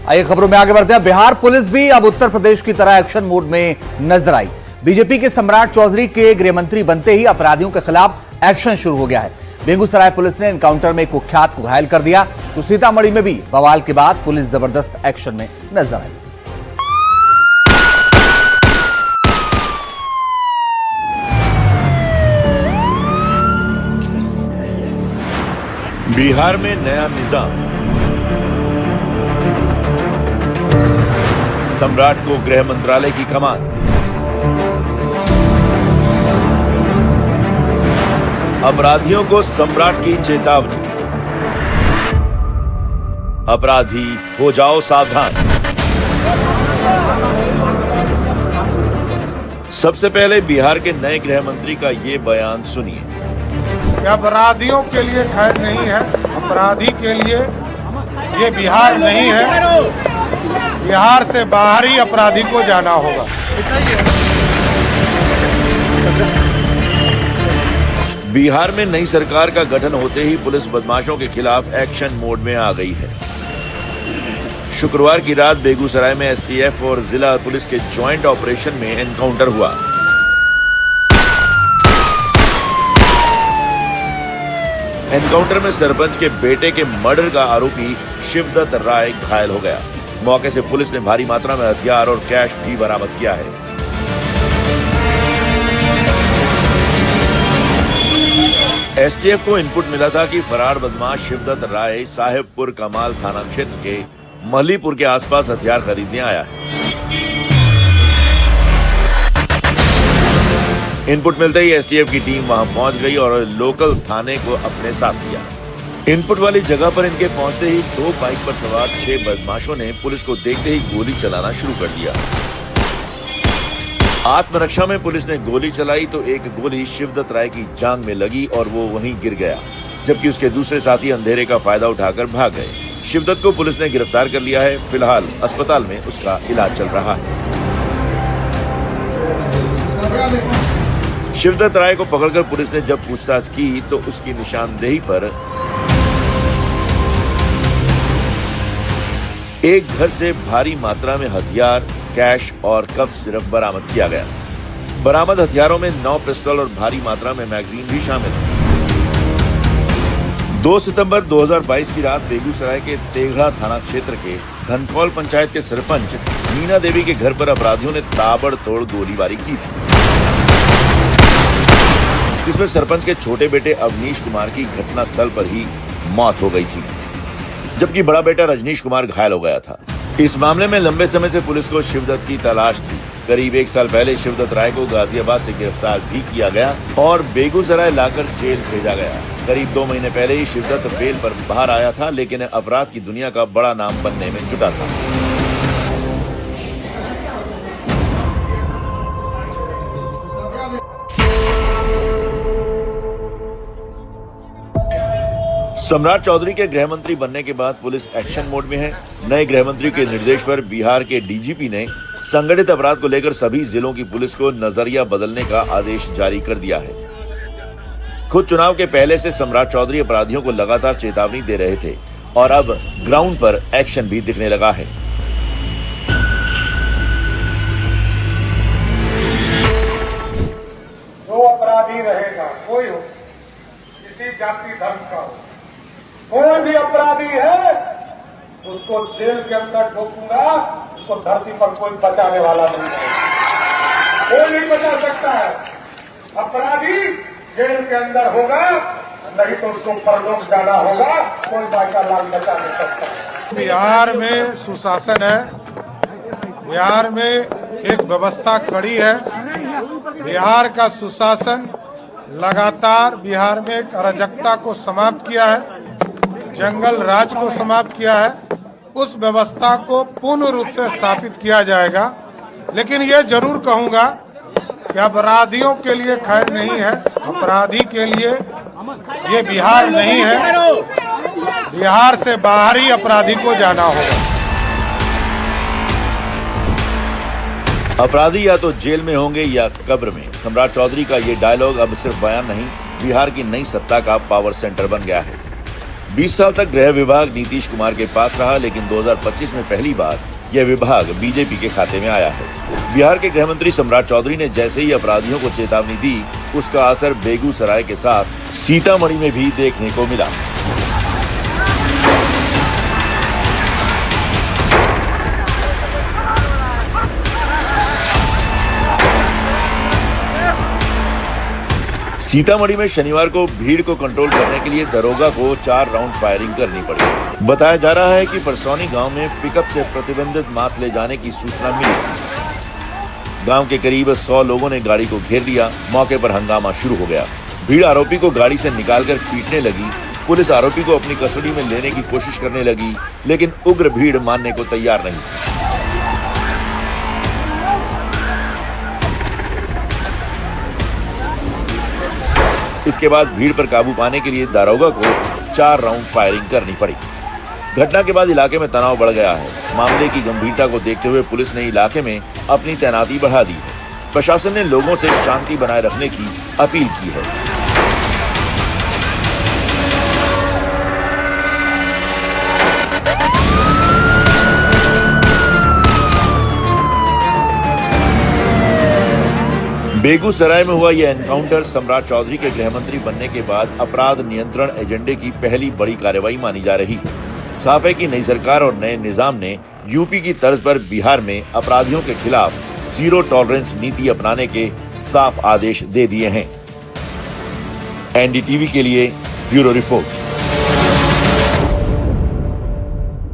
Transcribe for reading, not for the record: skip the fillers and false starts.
आइए खबरों में आगे बढ़ते हैं। बिहार पुलिस भी अब उत्तर प्रदेश की तरह एक्शन मोड में नजर आई। बीजेपी के सम्राट चौधरी के गृहमंत्री बनते ही अपराधियों के खिलाफ एक्शन शुरू हो गया है। बेगूसराय पुलिस ने एनकाउंटर में एक कुख्यात को घायल कर दिया, तो सीतामढ़ी में भी बवाल के बाद पुलिस जबरदस्त एक्शन में नजर आई। बिहार में नया निजाम, सम्राट को गृह मंत्रालय की कमान। अपराधियों को सम्राट की चेतावनी, अपराधी हो जाओ सावधान। सबसे पहले बिहार के नए गृह मंत्री का ये बयान सुनिए। अपराधियों के लिए खैर नहीं है, अपराधी के लिए ये बिहार नहीं है। बिहार से बाहर ही अपराधी को जाना होगा। बिहार में नई सरकार का गठन होते ही पुलिस बदमाशों के खिलाफ एक्शन मोड में आ गई है। शुक्रवार की रात बेगूसराय में एसटीएफ और जिला पुलिस के ज्वाइंट ऑपरेशन में एनकाउंटर हुआ। एनकाउंटर में सरपंच के बेटे के मर्डर का आरोपी शिवदत्त राय घायल हो गया। मौके से पुलिस ने भारी मात्रा में हथियार और कैश भी बरामद किया है। एसटीएफ को इनपुट मिला था कि फरार बदमाश शिवदत्त राय साहेबपुर कमाल थाना क्षेत्र के मलीपुर के आसपास हथियार खरीदने आया है। इनपुट मिलते ही एसटीएफ की टीम वहां पहुंच गई और लोकल थाने को अपने साथ लिया। इनपुट वाली जगह पर इनके पहुंचते ही 2 बाइक पर सवार 6 बदमाशों ने पुलिस को देखते ही गोली चलाना शुरू कर दिया। आत्मरक्षा में पुलिस ने गोली चलाई तो एक गोली शिवदत्त राय की जांघ में लगी और वो वहीं गिर गया, जबकि उसके दूसरे साथी अंधेरे का फायदा उठाकर भाग गए। शिवदत्त को पुलिस ने गिरफ्तार कर लिया है। फिलहाल अस्पताल में उसका इलाज चल रहा है। शिवदत्त राय को पकड़कर पुलिस ने जब पूछताछ की तो उसकी निशानदेही पर एक घर से भारी मात्रा में हथियार, कैश और कफ सिरप बरामद किया गया। बरामद हथियारों में 9 पिस्टल और भारी मात्रा में मैगजीन भी शामिल है। 2 सितंबर 2022 की रात बेगूसराय के तेघड़ा थाना क्षेत्र के धनकौल पंचायत के सरपंच मीना देवी के घर पर अपराधियों ने ताबड़तोड़ गोलीबारी की थी, जिसमें सरपंच के छोटे बेटे अवनीश कुमार की घटनास्थल पर ही मौत हो गई थी, जबकि बड़ा बेटा रजनीश कुमार घायल हो गया था। इस मामले में लंबे समय से पुलिस को शिवदत्त की तलाश थी। करीब 1 साल पहले शिवदत्त राय को गाजियाबाद से गिरफ्तार भी किया गया और बेगूसराय लाकर जेल भेजा गया। करीब 2 महीने पहले ही शिवदत्त बेल पर बाहर आया था, लेकिन अपराध की दुनिया का बड़ा नाम बनने में जुटा था। सम्राट चौधरी के गृह मंत्री बनने के बाद पुलिस एक्शन मोड में है। नए गृह मंत्री के निर्देश पर बिहार के डीजीपी ने संगठित अपराध को लेकर सभी जिलों की पुलिस को नजरिया बदलने का आदेश जारी कर दिया है। खुद चुनाव के पहले से सम्राट चौधरी अपराधियों को लगातार चेतावनी दे रहे थे और अब ग्राउंड पर एक्शन भी दिखने लगा है। जो अपराधी रहेगा, कोई हो, किसी जाति धर्म का हो, कोई भी अपराधी है, उसको जेल के अंदर ठोकूंगा। उसको धरती पर कोई बचाने वाला नहीं है, कोई नहीं बचा सकता है। अपराधी जेल के अंदर होगा, नहीं तो उसको परलोक जाना होगा। कोई बाइका लाल बचा नहीं सकता। बिहार में सुशासन है, बिहार में एक व्यवस्था खड़ी है। बिहार का सुशासन लगातार बिहार में एक अराजकता को समाप्त किया है, जंगल राज को समाप्त किया है। उस व्यवस्था को पूर्ण रूप से स्थापित किया जाएगा। लेकिन ये जरूर कहूंगा कि अपराधियों के लिए खैर नहीं है, अपराधी के लिए ये बिहार नहीं है। बिहार से बाहर ही अपराधी को जाना होगा। अपराधी या तो जेल में होंगे या कब्र में। सम्राट चौधरी का ये डायलॉग अब सिर्फ बयान नहीं, बिहार की नई सत्ता का पावर सेंटर बन गया है। 20 साल तक गृह विभाग नीतीश कुमार के पास रहा, लेकिन 2025 में पहली बार यह विभाग बीजेपी के खाते में आया है। बिहार के गृह मंत्री सम्राट चौधरी ने जैसे ही अपराधियों को चेतावनी दी, उसका असर बेगूसराय के साथ सीतामढ़ी में भी देखने को मिला। सीतामढ़ी में शनिवार को भीड़ को कंट्रोल करने के लिए दरोगा को 4 राउंड फायरिंग करनी पड़ी। बताया जा रहा है कि परसौनी गांव में पिकअप से प्रतिबंधित मांस ले जाने की सूचना मिली। गांव के करीब 100 लोगों ने गाड़ी को घेर लिया। मौके पर हंगामा शुरू हो गया। भीड़ आरोपी को गाड़ी से निकालकर पीटने लगी। पुलिस आरोपी को अपनी कस्टडी में लेने की कोशिश करने लगी, लेकिन उग्र भीड़ मानने को तैयार नहीं थी। इसके बाद भीड़ पर काबू पाने के लिए दारोगा को 4 राउंड फायरिंग करनी पड़ी। घटना के बाद इलाके में तनाव बढ़ गया है। मामले की गंभीरता को देखते हुए पुलिस ने इलाके में अपनी तैनाती बढ़ा दी है। प्रशासन ने लोगों से शांति बनाए रखने की अपील की है। बेगूसराय में हुआ यह एनकाउंटर सम्राट चौधरी के गृह मंत्री बनने के बाद अपराध नियंत्रण एजेंडे की पहली बड़ी कार्रवाई मानी जा रही है। साफ है कि नई सरकार और नए निजाम ने यूपी की तर्ज पर बिहार में अपराधियों के खिलाफ जीरो टॉलरेंस नीति अपनाने के साफ आदेश दे दिए हैं। एनडीटीवी के लिए ब्यूरो रिपोर्ट।